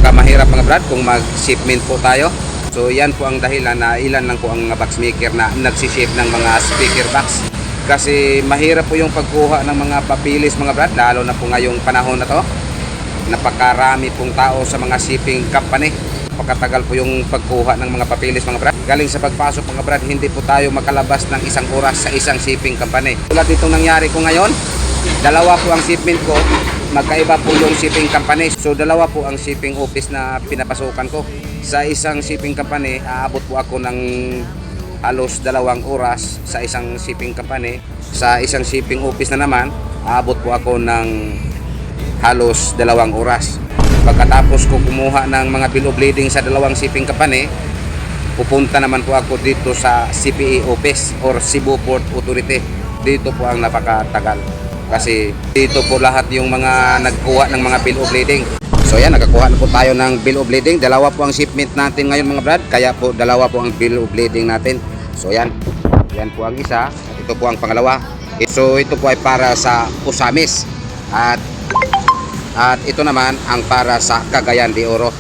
Baka mahirap mga brad kung mag-shipment po tayo. So yan po ang dahilan na ilan lang po ang box maker na nagsiship ng mga speaker box. Kasi mahirap po yung pagkuha ng mga papilis mga brad, lalo na po ngayong panahon na to. Napakarami pong tao sa mga shipping company. Napakatagal po yung pagkuha ng mga papilis mga brad. Galing sa pagpasok mga brad, hindi po tayo makalabas ng isang oras sa isang shipping company. Tulad itong nangyari ko ngayon, dalawa po ang shipment ko, magkaiba po yung shipping company. So dalawa po ang shipping office na pinapasukan ko. Sa isang shipping company, aabot po ako ng halos 2 oras sa isang shipping company. Sa isang shipping office na naman, aabot po ako ng halos 2 oras. Pagkatapos ko kumuha ng mga bill of lading sa dalawang shipping company, pupunta naman po ako dito sa CPA office or Cebu Port Authority. Dito po ang napakatagal. Kasi dito po lahat yung mga nagkuha ng mga bill of lading. So yan, nakakuha na po tayo ng bill of lading. Dalawa po ang shipment natin ngayon mga brad. Kaya po dalawa po ang bill of lading natin. So yan, yan po ang isa. At ito po ang pangalawa. So ito po ay para sa Usamis. At ito naman ang para sa Cagayan de Oro.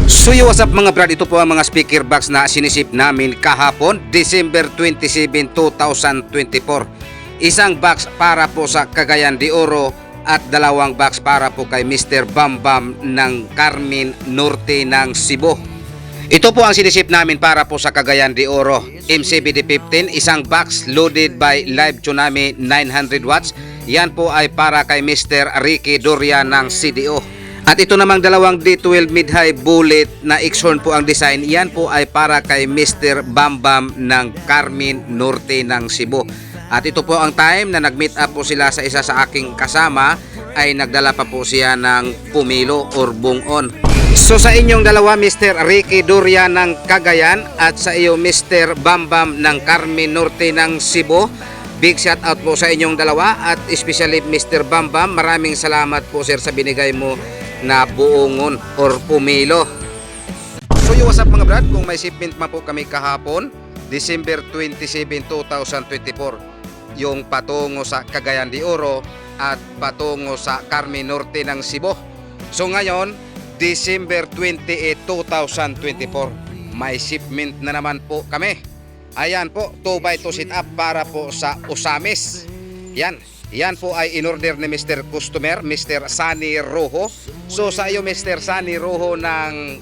So what's up mga brad, ito po ang mga speaker box na sinisip namin kahapon, December 27, 2024. Isang box para po sa Cagayan de Oro at 2 box para po kay Mr. Bambam ng Carmen Norte ng Cebu. Ito po ang sinisip namin para po sa Cagayan de Oro. MCBD15, isang box loaded by Live Tsunami 900 watts. Yan po ay para kay Mr. Ricky Doria ng CDO. At ito namang 2 D12 mid-high bullet na X-horn po ang design. Yan po ay para kay Mr. Bambam ng Carmen Norte ng Cebu. At ito po ang time na nag-meet up po sila sa isa sa aking kasama, ay nagdala pa po siya ng pumilo or bung-on. So sa inyong dalawa, Mr. Ricky Doria ng Cagayan at sa iyo Mr. Bambam ng Carmen Norte ng Cebu, big shout out po sa inyong dalawa at especially Mr. Bambam, maraming salamat po sir sa binigay mo na buongon or pumilo. So what's up mga brad, kung may shipment man po kami kahapon, December 27, 2024, yung patungo sa Cagayan de Oro at patungo sa Carmen Norte ng Cebu. So ngayon, December 28, 2024, may shipment na naman po kami. Ayan po, 2x2 sit up para po sa Usamis. Yan po ay in-order ni Mr. Customer, Mr. Sunny Rojo. So sa iyo Mr. Sunny Rojo ng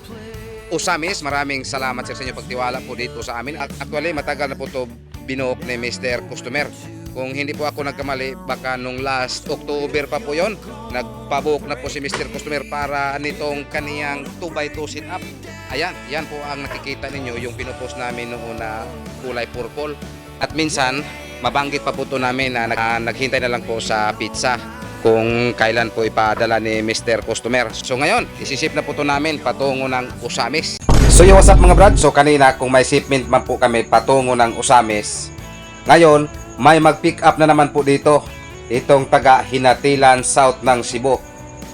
Usamis, maraming salamat sir sa inyong pagtiwala po dito sa amin. Actually, matagal na po ito binuhok ni Mr. Customer. Kung hindi po ako nagkamali, baka nung last October pa po yon, nagpabuhok na po si Mr. Customer para nitong kaniyang 2x2 sit up. Ayan, yan po ang nakikita ninyo, yung pinupost namin noon na kulay purple. At minsan, mabanggit pa po ito namin na naghintay na lang po sa pizza kung kailan po ipadala ni Mr. Customer. So ngayon, isisip na po ito namin patungo ng Usamis. So what's up mga brad? So kanina kung may shipment man po kami patungo ng Usamis, ngayon may mag-pick up na naman po dito, itong taga Hinatilan South ng Cebu.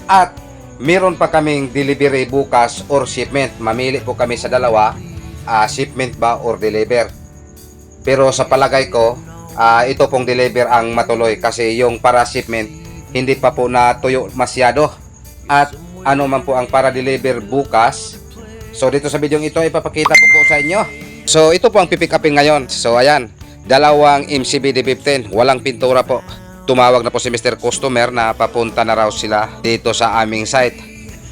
At meron pa kaming delivery bukas or shipment. Mamili po kami sa dalawa, shipment ba or deliver. Pero sa palagay ko, ito pong deliver ang matuloy kasi yung para shipment hindi pa po natuyo masyado. At ano man po ang para deliver bukas. So dito sa video ito ipapakita ko po sa inyo. So ito po ang pipick upin ngayon. So ayan, 2 MCBD15, walang pintura po. Tumawag na po si Mr. Customer na papunta na raw sila dito sa aming site.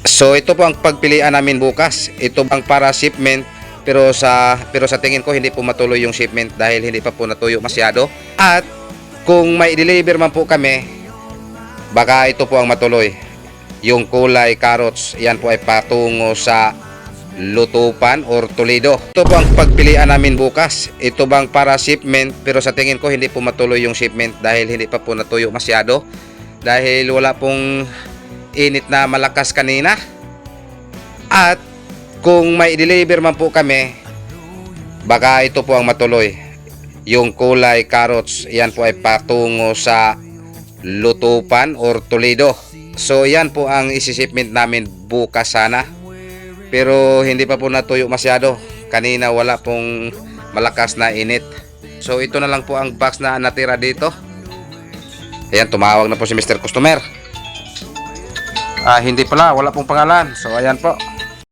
So ito po ang pagpilian namin bukas. Ito bang para shipment, pero sa tingin ko hindi po matuloy yung shipment dahil hindi pa po natuyo masyado. At kung may deliver man po kami, baka ito po ang matuloy. Yung kulay carrots, yan po ay patungo sa Lutupan or Toledo. Ito po ang pagpilian namin bukas. Ito bang para shipment, pero sa tingin ko hindi po matuloy yung shipment dahil hindi pa po natuyo masyado. Dahil wala pong init na malakas kanina. At kung may deliver man po kami, baka ito po ang matuloy. Yung kulay carrots, yan po ay patungo sa Lutupan or Toledo. So yan po ang isi-shipment namin bukas sana. Pero hindi pa po natuyo masyado. Kanina wala pong malakas na init. So ito na lang po ang box na natira dito. Ayan, tumawag na po si Mr. Customer. Hindi pala, wala pong pangalan. So ayan po.